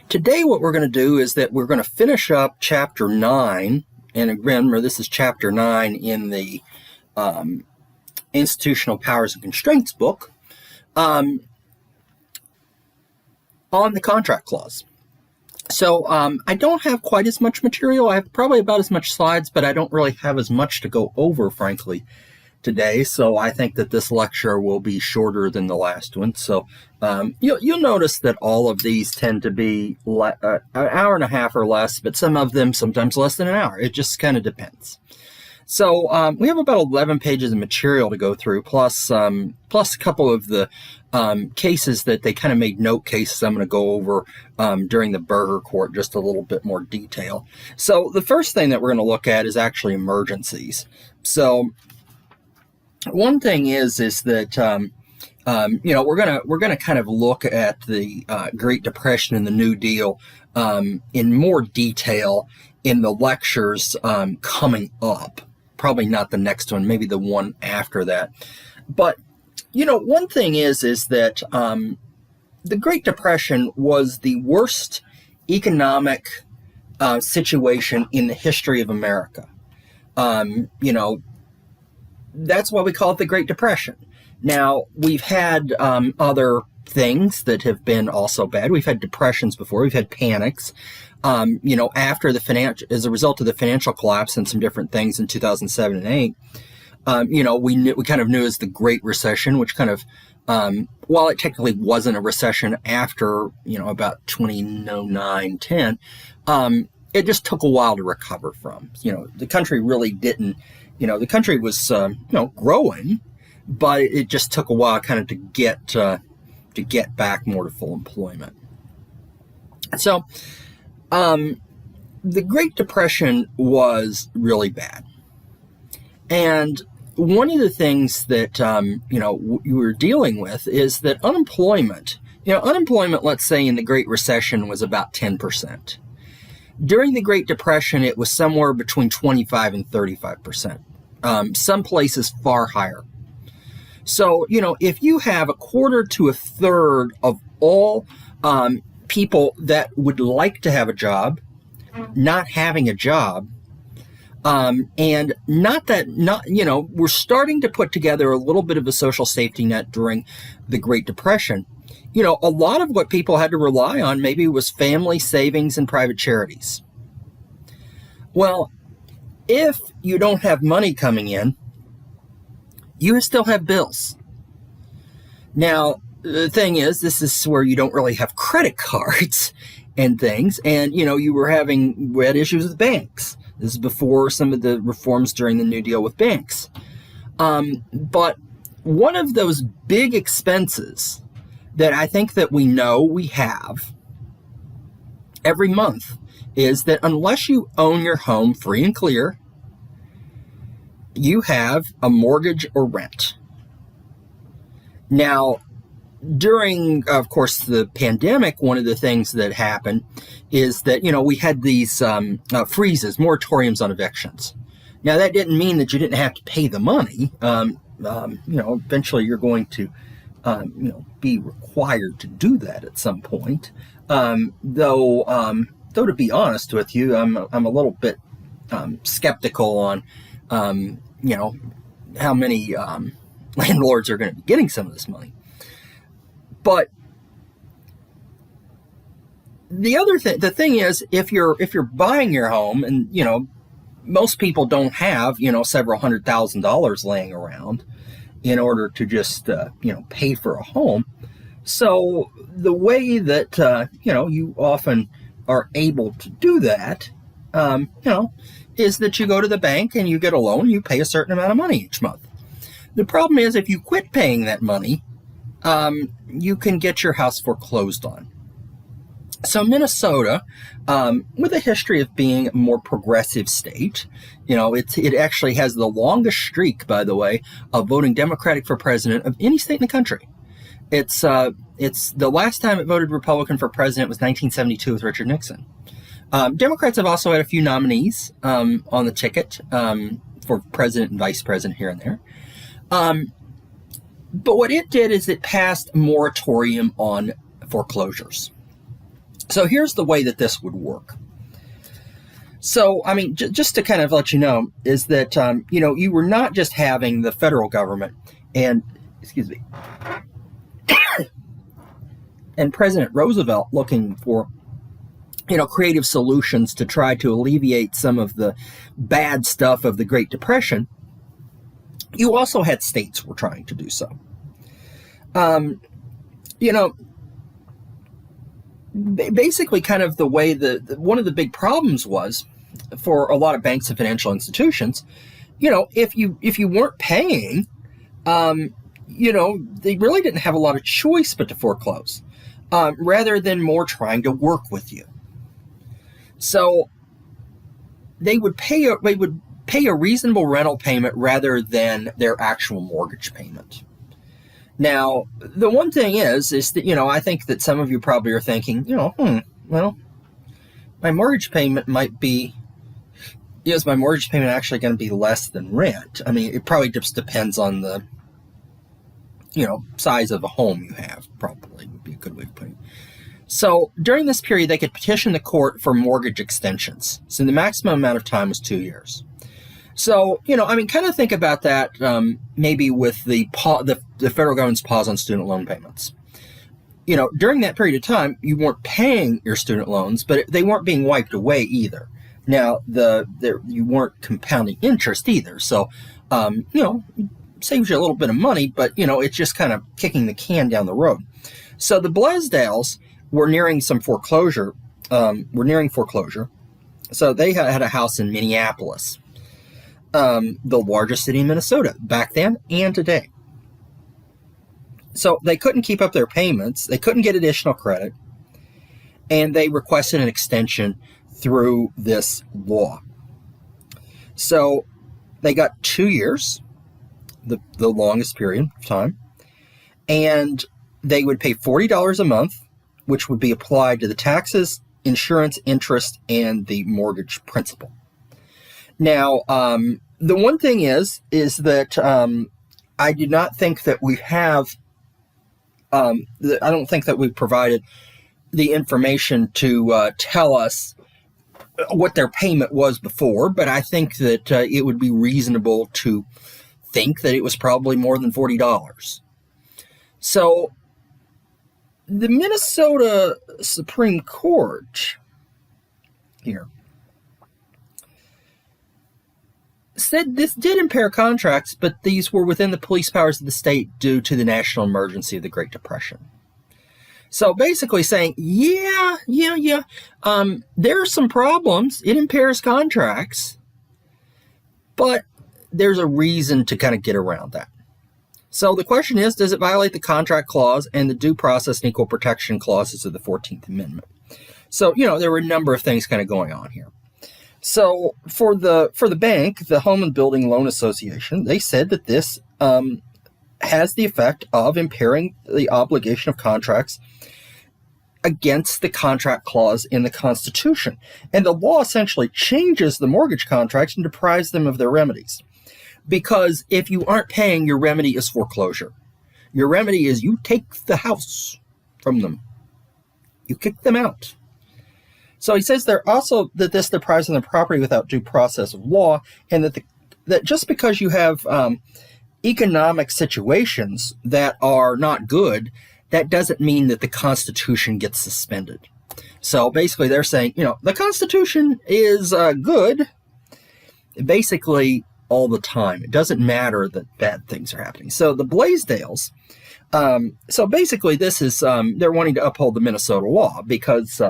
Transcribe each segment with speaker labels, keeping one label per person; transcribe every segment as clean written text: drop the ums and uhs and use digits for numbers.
Speaker 1: Today what we're going to do is that we're going to finish up Chapter 9, and remember this is Chapter 9 in the Institutional Powers and Constraints book, on the contract clause. So I don't have quite as much material. I have probably about as much slides, but I don't really have as much to go over, frankly, today. So I think that this lecture will be shorter than the last one. So you'll notice that all of these tend to be an hour and a half or less, but some of them sometimes less than an hour. It just kind of depends. So we have about 11 pages of material to go through, plus a couple of the cases that they kind of made note cases I'm going to go over during the Burger Court, just a little bit more detail. So the first thing that we're going to look at is actually emergencies. So one thing is that we're going to kind of look at the Great Depression and the New Deal in more detail in the lectures coming up. Probably not the next one, maybe the one after that. But, one thing is that the Great Depression was the worst economic situation in the history of America. That's why we call it the Great Depression. Now, we've had other things that have been also bad. We've had depressions before. We've had panics. After as a result of the financial collapse and some different things in 2007 and 8, we kind of knew as the Great Recession, which kind of, while it technically wasn't a recession after, about 2009, 10, it just took a while to recover from. The country really didn't, the country was, growing, but it just took a while kind of to get back more to full employment. So, the Great Depression was really bad. And one of the things that, you were dealing with is that unemployment, let's say in the Great Recession was about 10%. During the Great Depression, it was somewhere between 25 and 35%. Some places far higher. So, if you have a quarter to a third of all people that would like to have a job, not having a job, and we're starting to put together a little bit of a social safety net during the Great Depression. A lot of what people had to rely on maybe was family savings and private charities. Well, if you don't have money coming in, you still have bills. Now, the thing is, this is where you don't really have credit cards and things. And, we had issues with banks. This is before some of the reforms during the New Deal with banks. But one of those big expenses that I think that we know we have every month is that unless you own your home free and clear, you have a mortgage or rent. Now, during, of course, the pandemic, one of the things that happened is that, we had these freezes, moratoriums on evictions. Now, that didn't mean that you didn't have to pay the money. Eventually you're going to, be required to do that at some point. Though, to be honest with you, I'm a little bit skeptical on, how many landlords are going to be getting some of this money. But the thing is, if you're buying your home, and most people don't have several $100,000 laying around in order to just pay for a home. So the way that you often are able to do that, is that you go to the bank and you get a loan. You pay a certain amount of money each month. The problem is, if you quit paying that money, you can get your house foreclosed on. So Minnesota, with a history of being a more progressive state, it actually has the longest streak, by the way, of voting Democratic for president of any state in the country. It's the last time it voted Republican for president was 1972 with Richard Nixon. Democrats have also had a few nominees on the ticket for president and vice president here and there. But what it did is it passed a moratorium on foreclosures. So here's the way that this would work. So, I mean, just to kind of let you know, is that, you were not just having the federal government and, and President Roosevelt looking for, creative solutions to try to alleviate some of the bad stuff of the Great Depression. You also had states were trying to do so. Basically kind of the way one of the big problems was for a lot of banks and financial institutions, if you weren't paying, they really didn't have a lot of choice but to foreclose, rather than more trying to work with you. So they would pay a reasonable rental payment rather than their actual mortgage payment. Now, the one thing is that, I think that some of you probably are thinking, well, my mortgage payment might be, is my mortgage payment actually going to be less than rent? I mean, it probably just depends on the, size of a home you have, probably would be a good way of putting it. So during this period, they could petition the court for mortgage extensions. So the maximum amount of time was 2 years. So, kind of think about that maybe with the federal government's pause on student loan payments. During that period of time, you weren't paying your student loans, but they weren't being wiped away either. Now, you weren't compounding interest either. So, saves you a little bit of money, but, it's just kind of kicking the can down the road. So the Blaisdells were nearing foreclosure. So they had a house in Minneapolis. The largest city in Minnesota back then and today. So they couldn't keep up their payments. They couldn't get additional credit. And they requested an extension through this law. So they got 2 years, the longest period of time. And they would pay $40 a month, which would be applied to the taxes, insurance, interest, and the mortgage principal. Now, the one thing is that I do not think that we have, I don't think that we've provided the information to tell us what their payment was before, but I think that it would be reasonable to think that it was probably more than $40. So the Minnesota Supreme Court here said this did impair contracts, but these were within the police powers of the state due to the national emergency of the Great Depression. So basically saying, there are some problems. It impairs contracts, but there's a reason to kind of get around that. So the question is, does it violate the contract clause and the due process and equal protection clauses of the 14th Amendment? So, there were a number of things kind of going on here. So for the bank, the Home and Building Loan Association, they said that this has the effect of impairing the obligation of contracts against the contract clause in the Constitution. And the law essentially changes the mortgage contracts and deprives them of their remedies. Because if you aren't paying, your remedy is foreclosure. Your remedy is you take the house from them. You kick them out. So he says there also that this deprives them of property without due process of law, and that just because you have economic situations that are not good, that doesn't mean that the Constitution gets suspended. So basically they're saying, the Constitution is good basically all the time. It doesn't matter that bad things are happening. So the Blaisdells, so basically this is, they're wanting to uphold the Minnesota law because,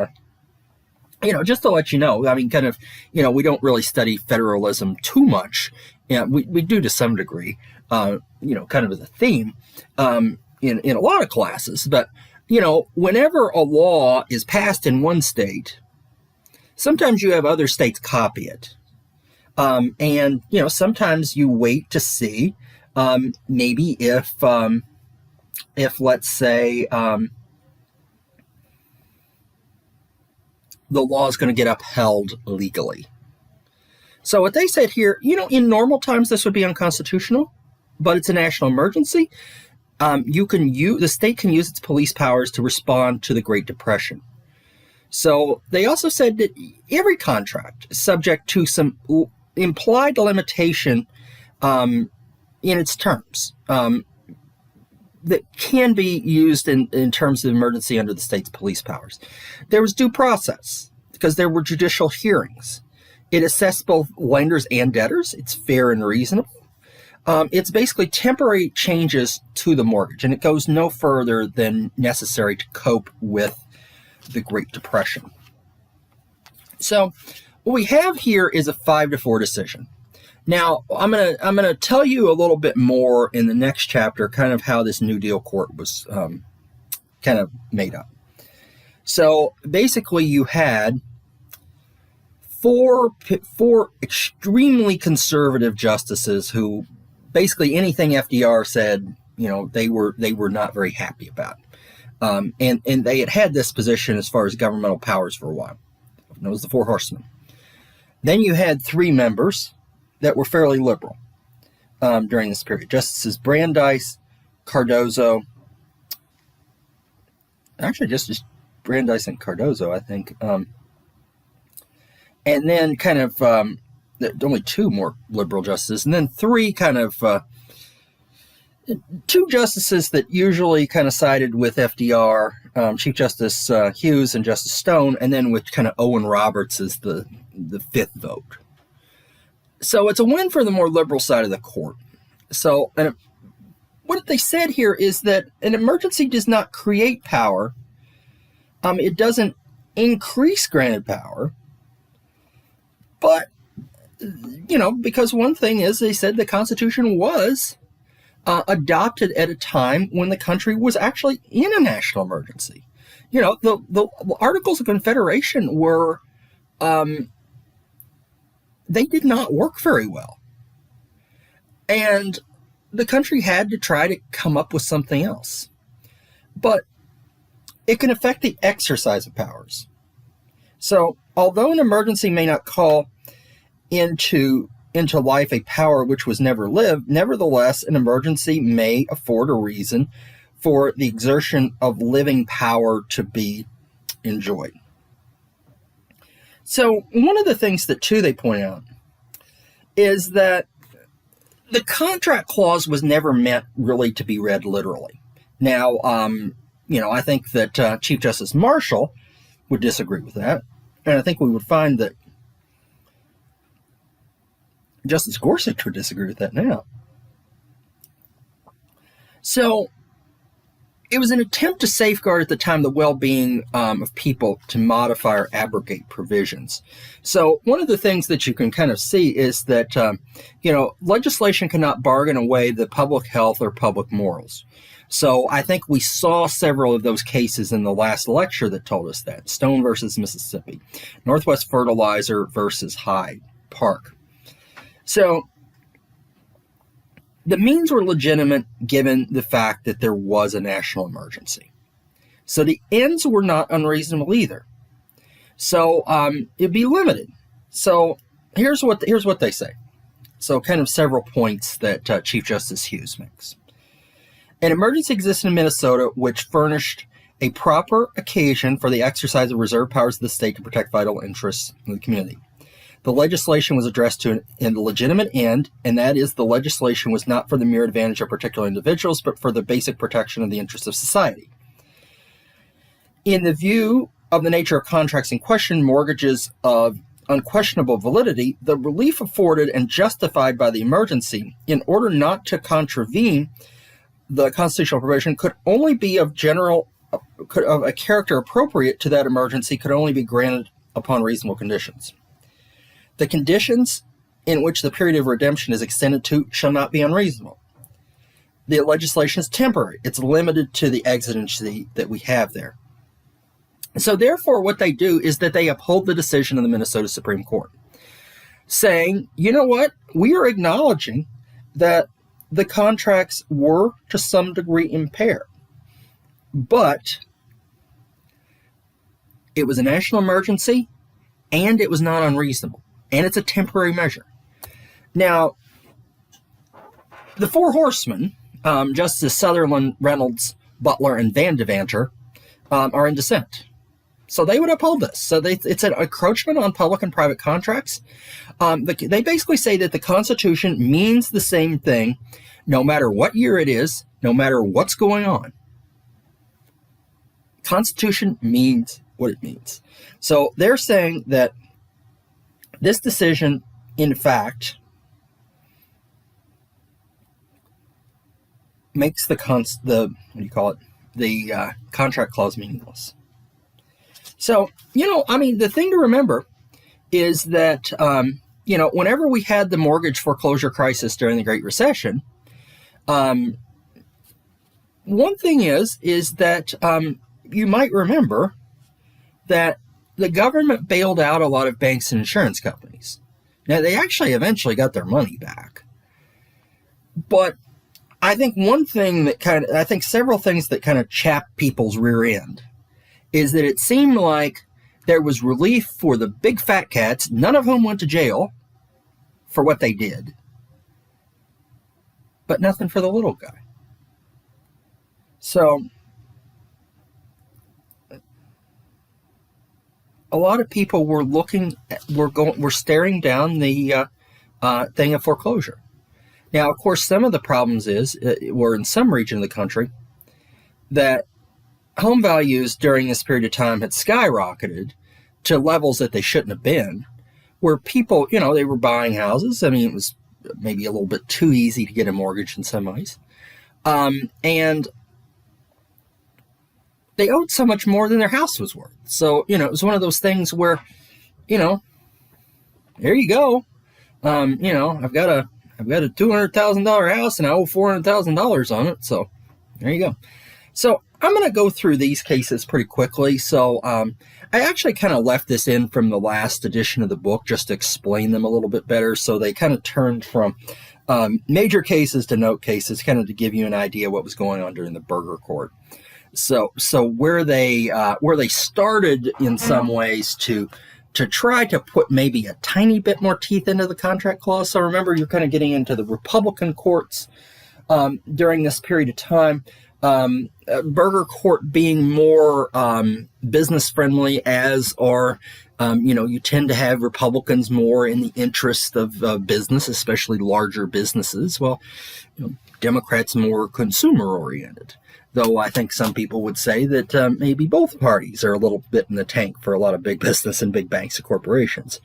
Speaker 1: just to let you know, I mean, kind of, we don't really study federalism too much. We do to some degree, kind of as a theme in a lot of classes. But, whenever a law is passed in one state, sometimes you have other states copy it. And, sometimes you wait to see maybe if let's say, the law is going to get upheld legally. So what they said here, in normal times this would be unconstitutional, but it's a national emergency. The state can use its police powers to respond to the Great Depression. So they also said that every contract is subject to some implied limitation in its terms that can be used in terms of emergency under the state's police powers. There was due process because there were judicial hearings. It assessed both lenders and debtors. It's fair and reasonable. It's basically temporary changes to the mortgage, and it goes no further than necessary to cope with the Great Depression. So what we have here is a 5-4 decision. Now, I'm gonna tell you a little bit more in the next chapter, kind of how this New Deal court was kind of made up. So basically, you had four extremely conservative justices who basically anything FDR said, they were not very happy about, and they had this position as far as governmental powers for a while. It was the Four Horsemen. Then you had 3 members that were fairly liberal during this period. Justices Brandeis, Cardozo, actually just Brandeis and Cardozo, I think. And then kind of only 2 more liberal justices, and then 3 kind of 2 justices that usually kind of sided with FDR, Chief Justice Hughes and Justice Stone, and then with kind of Owen Roberts as the 5th vote. So it's a win for the more liberal side of the court. So what they said here is that an emergency does not create power. It doesn't increase granted power. But, because one thing is they said the Constitution was adopted at a time when the country was actually in a national emergency. The Articles of Confederation were... they did not work very well. And the country had to try to come up with something else. But it can affect the exercise of powers. So, although an emergency may not call into life a power which was never lived, nevertheless, an emergency may afford a reason for the exertion of living power to be enjoyed. So one of the things that, too, they point out is that the contract clause was never meant really to be read literally. Now, I think that Chief Justice Marshall would disagree with that. And I think we would find that Justice Gorsuch would disagree with that now. So it was an attempt to safeguard at the time the well-being of people to modify or abrogate provisions. So one of the things that you can kind of see is that, legislation cannot bargain away the public health or public morals. So I think we saw several of those cases in the last lecture that told us that. Stone versus Mississippi, Northwest Fertilizer versus Hyde Park. So the means were legitimate given the fact that there was a national emergency. So the ends were not unreasonable either. So it'd be limited. So here's what they say. So kind of several points that Chief Justice Hughes makes. An emergency existed in Minnesota which furnished a proper occasion for the exercise of reserved powers of the state to protect vital interests of the community. The legislation was addressed to an legitimate end, and that is the legislation was not for the mere advantage of particular individuals, but for the basic protection of the interests of society. In the view of the nature of contracts in question, mortgages of unquestionable validity, the relief afforded and justified by the emergency, in order not to contravene the constitutional provision, could only be of a character appropriate to that emergency, could only be granted upon reasonable conditions. The conditions in which the period of redemption is extended to shall not be unreasonable. The legislation is temporary. It's limited to the exigency that we have there. So therefore, what they do is that they uphold the decision of the Minnesota Supreme Court, saying, you know what? We are acknowledging that the contracts were to some degree impaired, but it was a national emergency and it was not unreasonable. And it's a temporary measure. Now, the Four Horsemen, Justices Sutherland, Reynolds, Butler, and Van Devanter, are in dissent. So they would uphold this. So it's an encroachment on public and private contracts. They basically say that the Constitution means the same thing no matter what year it is, no matter what's going on. Constitution means what it means. So they're saying that this decision, in fact, makes the contract clause meaningless. So, the thing to remember is that, whenever we had the mortgage foreclosure crisis during the Great Recession, one thing is that you might remember that the government bailed out a lot of banks and insurance companies. Now, they actually eventually got their money back. But I think several things that kind of chapped people's rear end is that it seemed like there was relief for the big fat cats, none of whom went to jail for what they did, but nothing for the little guy. So a lot of people were staring down the thing of foreclosure. Now, of course, some of the problems were in some region of the country that home values during this period of time had skyrocketed to levels that they shouldn't have been, where people, they were buying houses. I mean, it was maybe a little bit too easy to get a mortgage in some ways. And they owed so much more than their house was worth. So, it was one of those things where, there you go. I've got a $200,000 house and I owe $400,000 on it. So there you go. So I'm going to go through these cases pretty quickly. So I actually kind of left this in from the last edition of the book just to explain them a little bit better. So they kind of turned from major cases to note cases, kind of to give you an idea what was going on during the Burger Court. So where they started in some ways to try to put maybe a tiny bit more teeth into the contract clause. So remember, you're kind of getting into the Republican courts during this period of time. Burger Court being more business friendly, as are, you tend to have Republicans more in the interest of business, especially larger businesses. Well, Democrats more consumer oriented. Though I think some people would say that maybe both parties are a little bit in the tank for a lot of big business and big banks and corporations.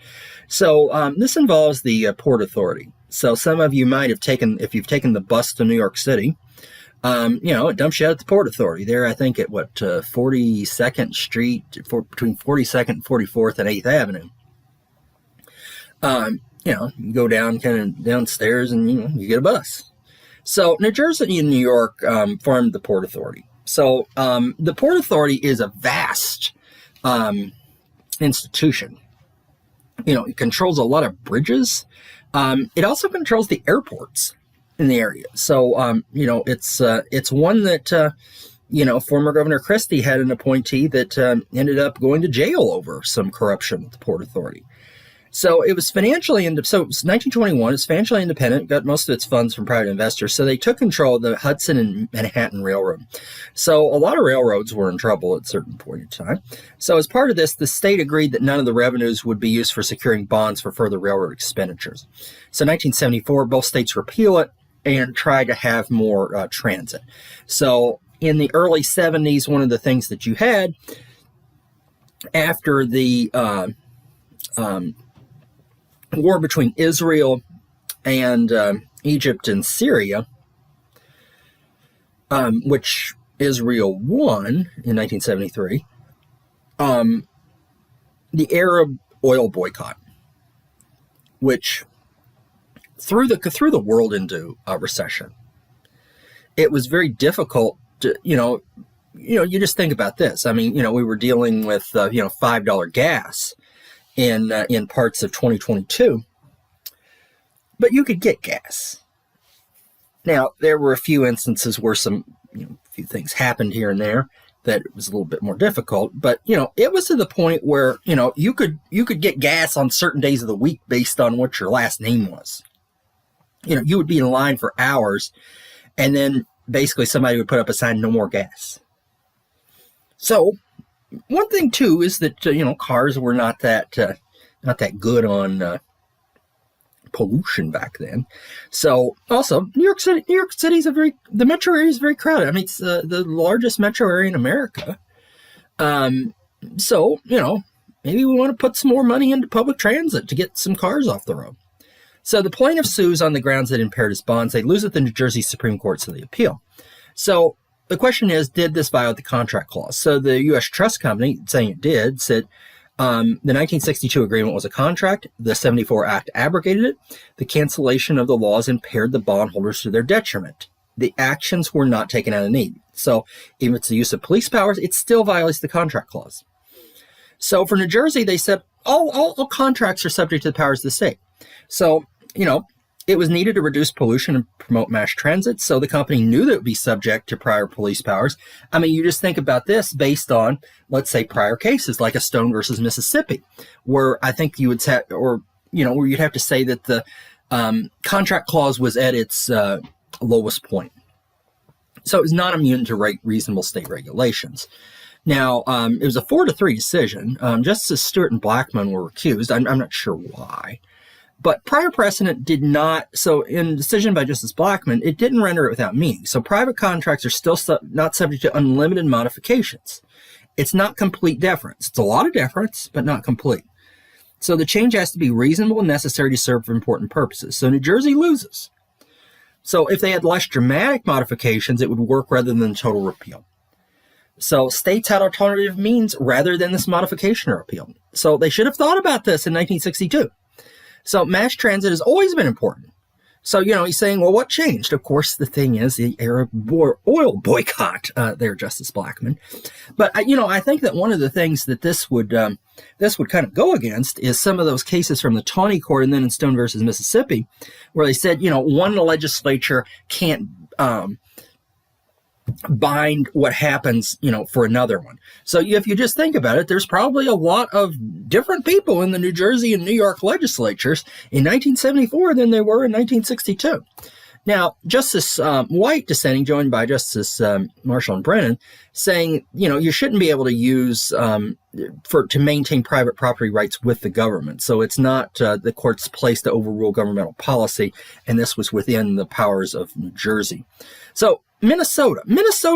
Speaker 1: So this involves the Port Authority. So some of you might have if you've taken the bus to New York City, it dumps you out at the Port Authority. There, I think at 42nd Street, between 42nd and 44th and 8th Avenue. You go down kind of downstairs and, you get a bus. So New Jersey and New York formed the Port Authority. So the Port Authority is a vast institution. It controls a lot of bridges. It also controls the airports in the area. So, it's one that, former Governor Christie had an appointee that ended up going to jail over some corruption with the Port Authority. So it was financially so it was 1921. It's financially independent, got most of its funds from private investors. So they took control of the Hudson and Manhattan Railroad. So a lot of railroads were in trouble at a certain point in time. So as part of this, the state agreed that none of the revenues would be used for securing bonds for further railroad expenditures. So 1974, both states repeal it and try to have more transit. So in the early 70s, one of the things that you had after the war between Israel and Egypt and Syria, which Israel won in 1973, the Arab oil boycott, which threw the world into a recession. It was very difficult to, you just think about this. I mean, we were dealing with, $5 gas in parts of 2022, but you could get gas. Now, there were a few instances where some, few things happened here and there that it was a little bit more difficult, but, it was to the point where, you could get gas on certain days of the week based on what your last name was. You would be in line for hours, and then basically somebody would put up a sign, no more gas. So one thing too is that cars were not that good on pollution back then. So also New York City's the metro area is very crowded. I mean, it's the largest metro area in America. So maybe we want to put some more money into public transit to get some cars off the road. So the plaintiff sues on the grounds that impaired his bonds. They lose at the New Jersey Supreme Court, so they appeal. So the question is, did this violate the contract clause? So the U.S. Trust Company, saying it did, said the 1962 agreement was a contract. The 74 Act abrogated it. The cancellation of the laws impaired the bondholders to their detriment. The actions were not taken out of need. So even if it's the use of police powers, it still violates the contract clause. So for New Jersey, they said all contracts are subject to the powers of the state. So, it was needed to reduce pollution and promote mass transit. So the company knew that it would be subject to prior police powers. I mean, you just think about this based on, let's say, prior cases like a Stone versus Mississippi, where I think you would say, where you'd have to say that the contract clause was at its lowest point. So it was not immune to reasonable state regulations. Now, it was a 4-3 decision. Justices Stewart and Blackmun were recused. I'm not sure why. But prior precedent did not, so in decision by Justice Blackmun, it didn't render it without meaning. So private contracts are still not subject to unlimited modifications. It's not complete deference. It's a lot of deference, but not complete. So the change has to be reasonable and necessary to serve for important purposes. So New Jersey loses. So if they had less dramatic modifications, it would work rather than total repeal. So states had alternative means rather than this modification or repeal. So they should have thought about this in 1962. So mass transit has always been important. So, he's saying, well, what changed? Of course, the thing is the Arab oil boycott there, Justice Blackmun. But, I think that one of the things that this would kind of go against is some of those cases from the Taney Court and then in Stone versus Mississippi, where they said, one legislature can't bind what happens, for another one. So if you just think about it, there's probably a lot of different people in the New Jersey and New York legislatures in 1974 than there were in 1962. Now, Justice White dissenting, joined by Justice Marshall and Brennan, saying, you shouldn't be able to use to maintain private property rights with the government. So it's not the court's place to overrule governmental policy, and this was within the powers of New Jersey. So Minnesota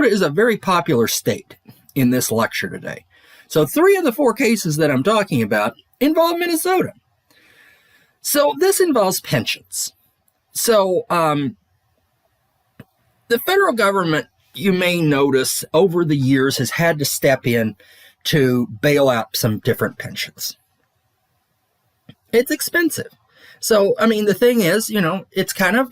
Speaker 1: is a very popular state in this lecture today. So 3 of the 4 cases that I'm talking about involve Minnesota. So this involves pensions. So the federal government, you may notice, over the years has had to step in to bail out some different pensions. It's expensive. So, I mean, the thing is, it's kind of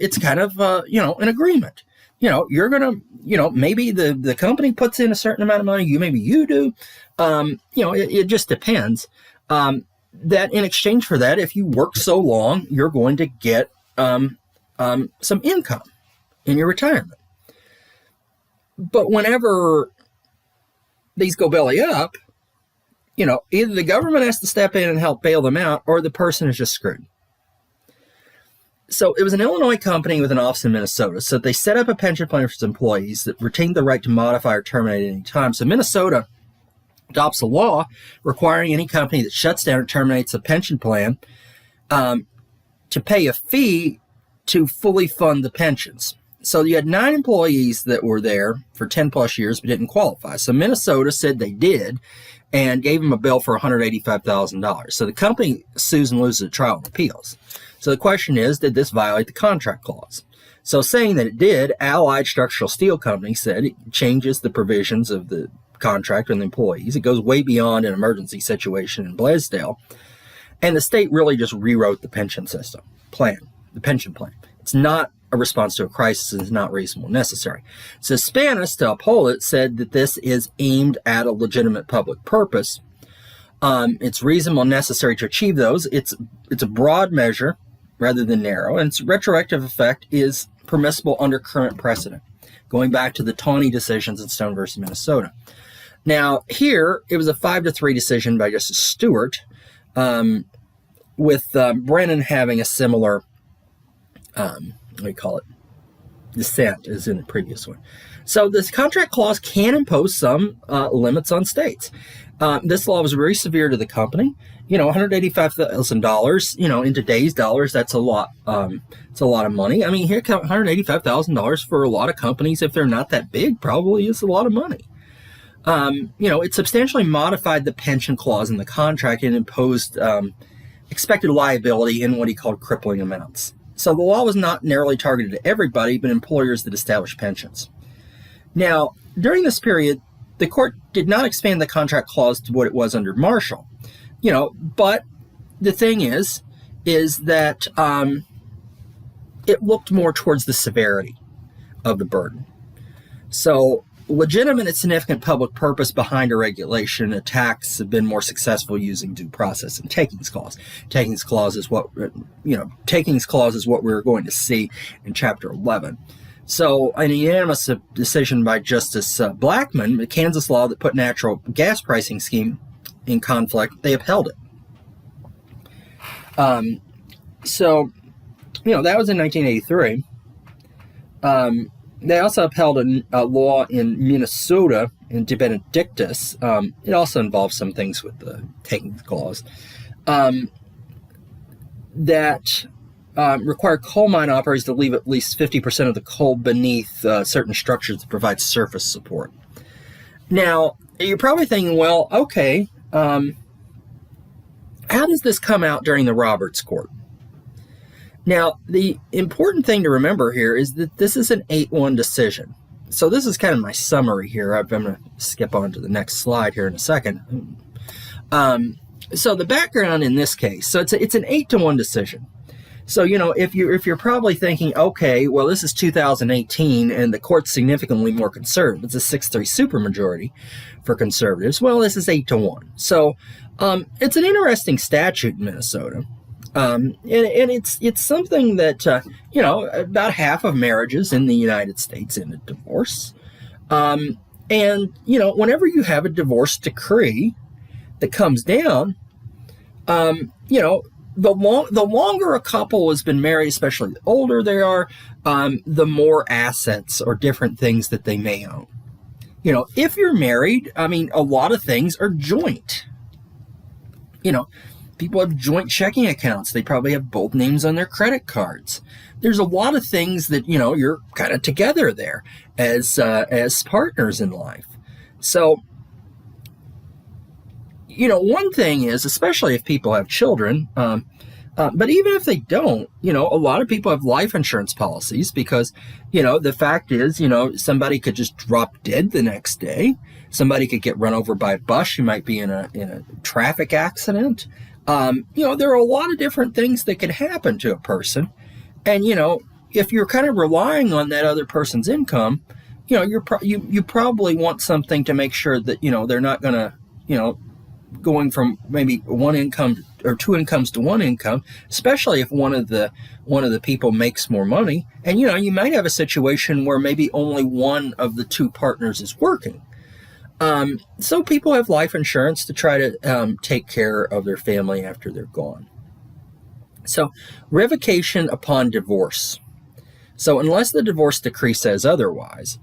Speaker 1: an agreement. You're going to, maybe the company puts in a certain amount of money, maybe you do. It just depends. That in exchange for that, if you work so long, you're going to get some income in your retirement. But whenever these go belly up, either the government has to step in and help bail them out, or the person is just screwed. So it was an Illinois company with an office in Minnesota. So they set up a pension plan for its employees that retained the right to modify or terminate at any time. So Minnesota adopts a law requiring any company that shuts down or terminates a pension plan to pay a fee to fully fund the pensions. So you had 9 employees that were there for 10 plus years but didn't qualify. So Minnesota said they did and gave them a bill for $185,000. So the company sues and loses at trial and appeals. So the question is, did this violate the contract clause? So saying that it did, Allied Structural Steel Company said it changes the provisions of the contract and the employees. It goes way beyond an emergency situation in Blaisdell. And the state really just rewrote the pension the pension plan. It's not a response to a crisis and is not reasonable and necessary. So Spanis, to uphold it, said that this is aimed at a legitimate public purpose. It's reasonable and necessary to achieve those. It's a broad measure rather than narrow, and its retroactive effect is permissible under current precedent, going back to the Taney decisions in Stone versus Minnesota. Now, here, it was a 5-3 decision by Justice Stewart, with Brennan having a similar, dissent as in the previous one. So this contract clause can impose some limits on states. This law was very severe to the company. $185,000. In today's dollars, that's a lot. It's a lot of money. I mean, here, $185,000 for a lot of companies, if they're not that big, probably is a lot of money. It substantially modified the pension clause in the contract and imposed expected liability in what he called crippling amounts. So the law was not narrowly targeted to everybody, but employers that established pensions. Now, during this period, the court did not expand the contract clause to what it was under Marshall. But the thing is that it looked more towards the severity of the burden. So legitimate and significant public purpose behind a regulation attacks have been more successful using due process and takings clause. Takings clause is what we're going to see in Chapter 11. So, in a unanimous decision by Justice Blackmun, the Kansas law that put natural gas pricing scheme in conflict, they upheld it. That was in 1983. They also upheld a law in Minnesota, in De Benedictus. It also involves some things with the takings clause that required coal mine operators to leave at least 50% of the coal beneath certain structures to provide surface support. Now, you're probably thinking, well, okay, how does this come out during the Roberts Court? Now, the important thing to remember here is that this is an 8-1 decision. So this is kind of my summary here. I'm going to skip on to the next slide here in a second. So the background in this case, so it's an 8-1 decision. So, if you're probably thinking, okay, well, this is 2018 and the court's significantly more conservative. It's a 6-3 supermajority for conservatives. Well, this is 8-1. So it's an interesting statute in Minnesota. And it's something that, about half of marriages in the United States end in divorce. Whenever you have a divorce decree that comes down, the longer a couple has been married, especially the older they are, the more assets or different things that they may own. If you're married, a lot of things are joint. People have joint checking accounts. They probably have both names on their credit cards. There's a lot of things that, you're kind of together there as partners in life. So, one thing is, especially if people have children, but even if they don't, a lot of people have life insurance policies because, the fact is, somebody could just drop dead the next day. Somebody could get run over by a bus. You might be in a traffic accident. There are a lot of different things that could happen to a person. And, if you're kind of relying on that other person's income, you probably want something to make sure that, they're not going to, going from maybe one income or two incomes to one income, especially if one of the people makes more money. And, you might have a situation where maybe only one of the two partners is working. So people have life insurance to try to take care of their family after they're gone. So revocation upon divorce. So unless the divorce decree says otherwise,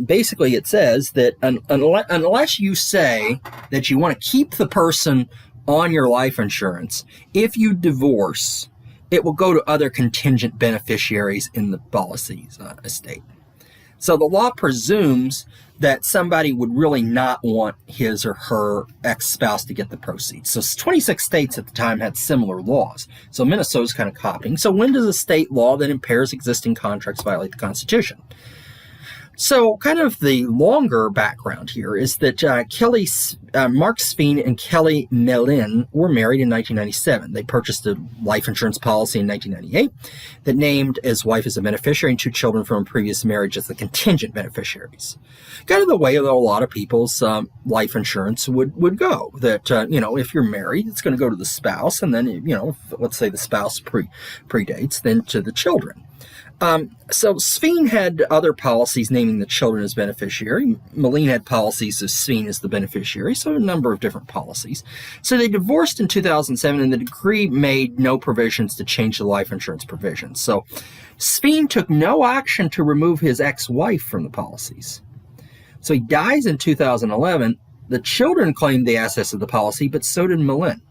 Speaker 1: basically it says that unless you say that you want to keep the person on your life insurance, if you divorce, it will go to other contingent beneficiaries in the policy's estate. So the law presumes that somebody would really not want his or her ex-spouse to get the proceeds. So 26 states at the time had similar laws. So Minnesota's kind of copying. So when does a state law that impairs existing contracts violate the Constitution? So kind of the longer background here is that Mark Sveen and Kelly Melin were married in 1997. They purchased a life insurance policy in 1998 that named his wife as a beneficiary and two children from a previous marriage as the contingent beneficiaries. Kind of the way that a lot of people's life insurance would go. That, if you're married, it's going to go to the spouse, and then, let's say the spouse predates, then to the children. So Sveen had other policies naming the children as beneficiary. Melin had policies of Sveen as the beneficiary, so a number of different policies. So they divorced in 2007, and the decree made no provisions to change the life insurance provisions. So Sveen took no action to remove his ex-wife from the policies. So he dies in 2011. The children claimed the assets of the policy, but so did Melin.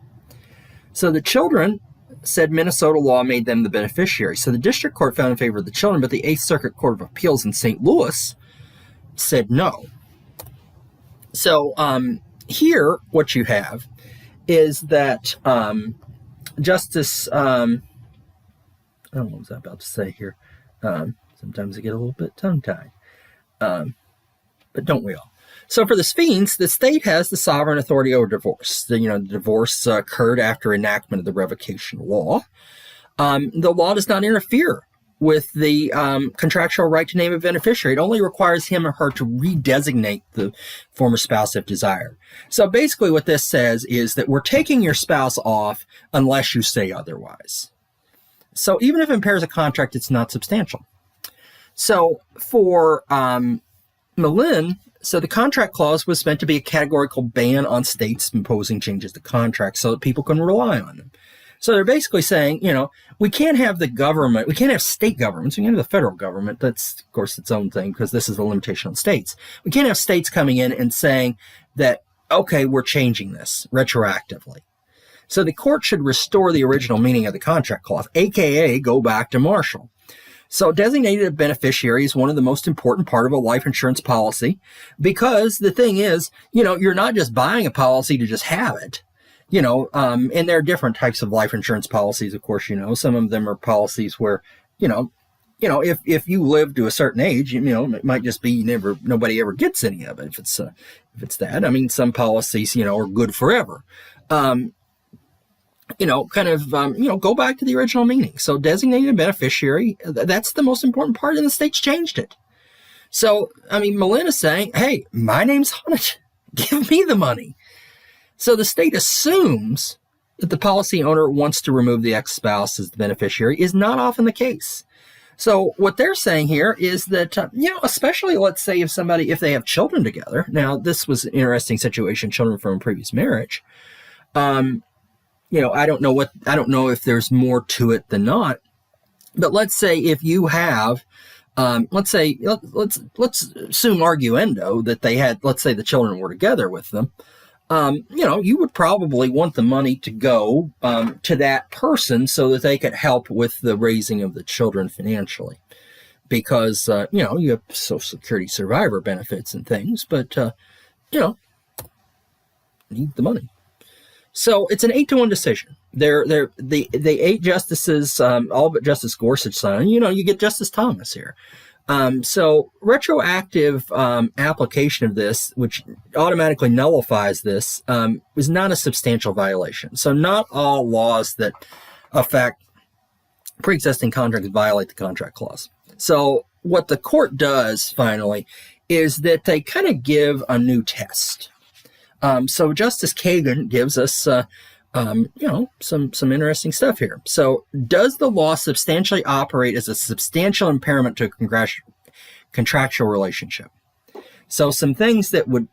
Speaker 1: So the children said Minnesota law made them the beneficiary. So the district court found in favor of the children, but the Eighth Circuit Court of Appeals in St. Louis said no. So here, what you have is that Justice, I don't know what was I about to say here. Sometimes I get a little bit tongue-tied. But don't we all? So for the Sveens, the state has the sovereign authority over divorce. The divorce occurred after enactment of the revocation law. The law does not interfere with the contractual right to name a beneficiary. It only requires him or her to redesignate the former spouse if desired. So basically what this says is that we're taking your spouse off unless you say otherwise. So even if it impairs a contract, it's not substantial. So for Melin, so the contract clause was meant to be a categorical ban on states imposing changes to contracts so that people can rely on them. So they're basically saying, we can't have the government, we can't have state governments, we can't have the federal government. That's, of course, its own thing because this is a limitation on states. We can't have states coming in and saying that, okay, we're changing this retroactively. So the court should restore the original meaning of the contract clause, aka go back to Marshall. So designated beneficiary is one of the most important part of a life insurance policy because the thing is, you're not just buying a policy to just have it, and there are different types of life insurance policies. Of course, some of them are policies where, if you live to a certain age, it might just be nobody ever gets any of it. If it's that, I mean, some policies, are good forever. Go back to the original meaning. So designated beneficiary, that's the most important part, and the states changed it. So, Melin is saying, hey, my name's on it. Give me the money. So the state assumes that the policy owner wants to remove the ex-spouse as the beneficiary is not often the case. So what they're saying here is that, especially let's say if they have children together. Now, this was an interesting situation, children from a previous marriage. I don't know if there's more to it than not, but let's say if you have, let's assume arguendo that they had, let's say the children were together with them, you would probably want the money to go to that person so that they could help with the raising of the children financially. Because, you have Social Security survivor benefits and things, but, need the money. So it's an 8-1 decision. The 8 justices, all but Justice Gorsuch signed. You get Justice Thomas here. So retroactive application of this, which automatically nullifies this, is not a substantial violation. So not all laws that affect pre-existing contracts violate the contract clause. So what the court does finally is that they kind of give a new test. So Justice Kagan gives us, some interesting stuff here. So does the law substantially operate as a substantial impairment to a contractual relationship? So some things that would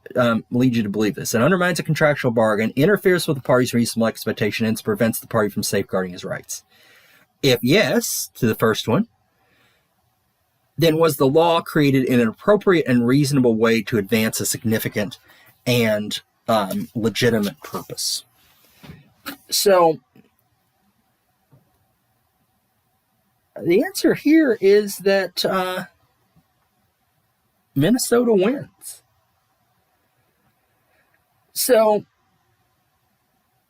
Speaker 1: lead you to believe this. It undermines a contractual bargain, interferes with the party's reasonable expectation, and prevents the party from safeguarding his rights. If yes, to the first one, then was the law created in an appropriate and reasonable way to advance a significant and legitimate purpose? So the answer here is that Minnesota wins. So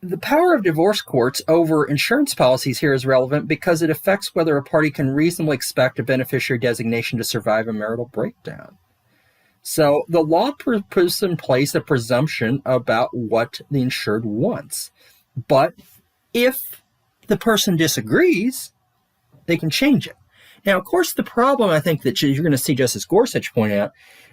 Speaker 1: the power of divorce courts over insurance policies here is relevant because it affects whether a party can reasonably expect a beneficiary designation to survive a marital breakdown. So the law puts in place a presumption about what the insured wants. But if the person disagrees, they can change it. Now, of course, the problem I think that you're going to see Justice Gorsuch point out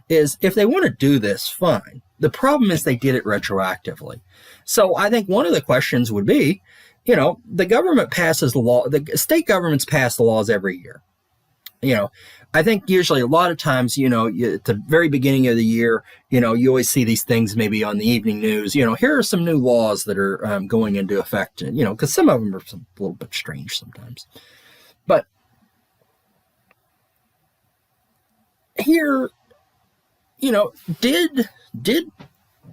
Speaker 1: is if they want to do this, fine. The problem is they did it retroactively. So I think one of the questions would be, the government passes the law, the state governments pass the laws every year. I think usually a lot of times, at the very beginning of the year, you always see these things maybe on the evening news. Here are some new laws that are going into effect, because some of them are a little bit strange sometimes. But here, did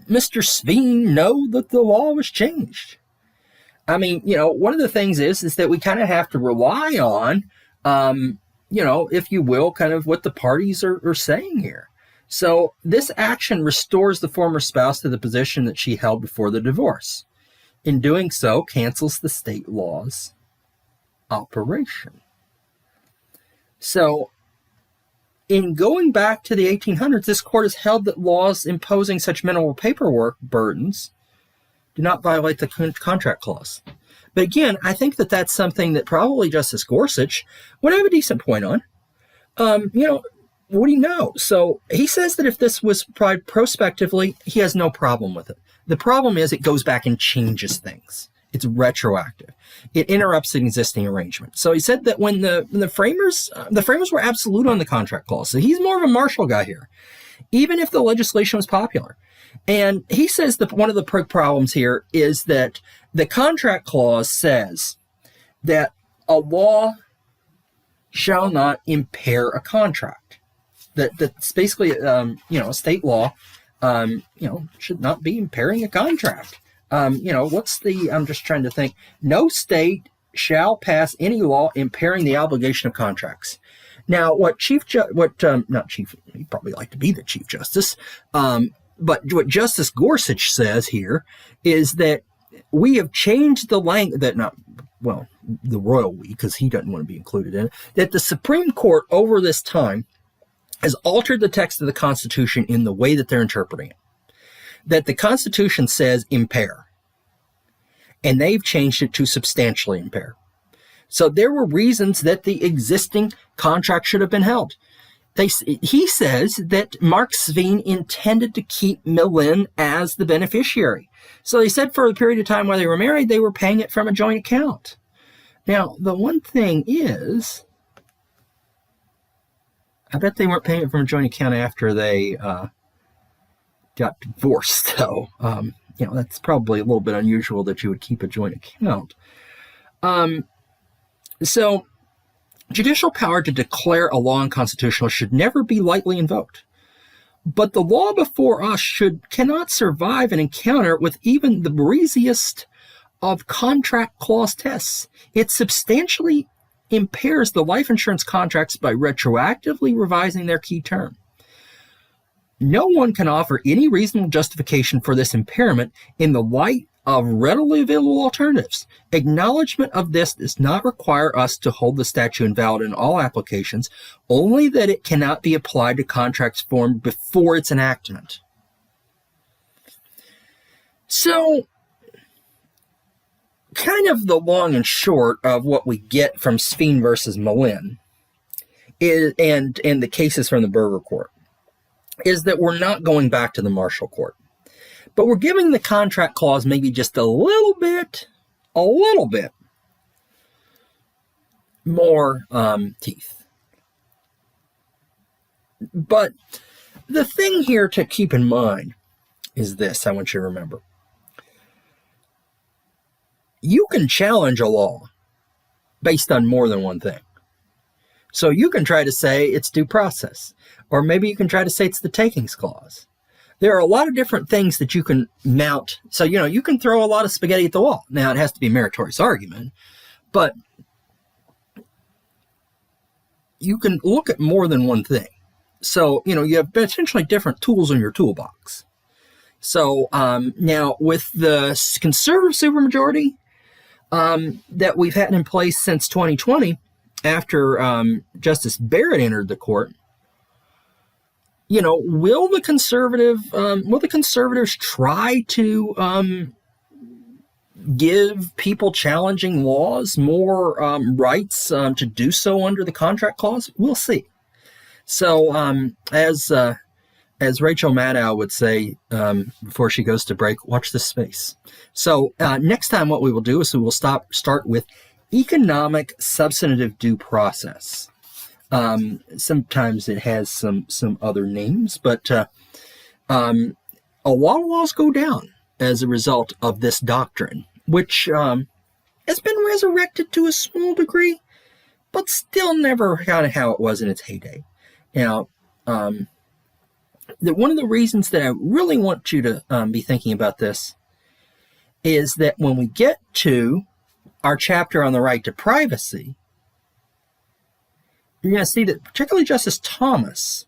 Speaker 1: Mr. Sveen know that the law was changed? I mean, one of the things is that we kind of have to rely on, if you will, kind of what the parties are saying here. So this action restores the former spouse to the position that she held before the divorce. In doing so, cancels the state law's operation. So in going back to the 1800s, this court has held that laws imposing such minimal paperwork burdens do not violate the contract clause. But again, I think that that's something that probably Justice Gorsuch would have a decent point on. What do you know? So he says that if this was applied prospectively, he has no problem with it. The problem is it goes back and changes things. It's retroactive. It interrupts an existing arrangement. So he said that when the framers were absolute on the contract clause. So he's more of a Marshall guy here, even if the legislation was popular. And he says that one of the problems here is that the contract clause says that a law shall not impair a contract. That's basically, a state law, should not be impairing a contract. I'm just trying to think. No state shall pass any law impairing the obligation of contracts. Now, he'd probably like to be the Chief Justice, but what Justice Gorsuch says here is that we have changed the language, the royal we, because he doesn't want to be included in it, that the Supreme Court over this time has altered the text of the Constitution in the way that they're interpreting it. That the Constitution says impair, and they've changed it to substantially impair. So there were reasons that the existing contract should have been held. He says that Mark Sveen intended to keep Melin as the beneficiary. So they said for the period of time while they were married, they were paying it from a joint account. Now, the one thing is, I bet they weren't paying it from a joint account after they got divorced, though. That's probably a little bit unusual that you would keep a joint account. So judicial power to declare a law unconstitutional should never be lightly invoked. But the law before us cannot survive an encounter with even the breeziest of contract clause tests. It substantially impairs the life insurance contracts by retroactively revising their key term. No one can offer any reasonable justification for this impairment in the light of readily available alternatives. Acknowledgement of this does not require us to hold the statute invalid in all applications, only that it cannot be applied to contracts formed before its enactment. So, kind of the long and short of what we get from Sveen versus Melin and the cases from the Burger Court is that we're not going back to the Marshall Court. But we're giving the contract clause maybe just a little bit more teeth. But the thing here to keep in mind is this, I want you to remember. You can challenge a law based on more than one thing. So you can try to say it's due process, or maybe you can try to say it's the takings clause. There are a lot of different things that you can mount. So, you can throw a lot of spaghetti at the wall. Now, it has to be a meritorious argument, but you can look at more than one thing. So, you have potentially different tools in your toolbox. So, now with the conservative supermajority that we've had in place since 2020, after Justice Barrett entered the court, will the conservatives try to give people challenging laws more rights to do so under the contract clause? We'll see. So, as Rachel Maddow would say before she goes to break, watch this space. So, next time, what we will do is we will start with economic substantive due process. Sometimes it has some other names, but a lot of laws go down as a result of this doctrine, which has been resurrected to a small degree, but still never kind of how it was in its heyday. Now, one of the reasons that I really want you to be thinking about this is that when we get to our chapter on the right to privacy, you're going to see that particularly Justice Thomas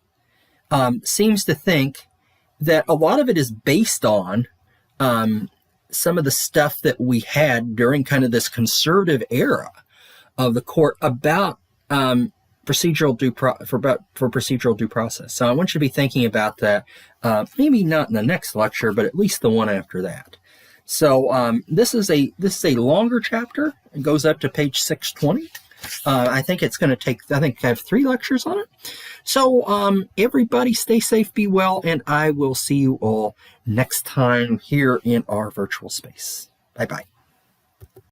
Speaker 1: seems to think that a lot of it is based on some of the stuff that we had during kind of this conservative era of the court about procedural due process. So I want you to be thinking about that, maybe not in the next lecture, but at least the one after that. So this is a longer chapter. It goes up to page 620. I think it's going to take, I have 3 lectures on it. So everybody stay safe, be well, and I will see you all next time here in our virtual space. Bye-bye.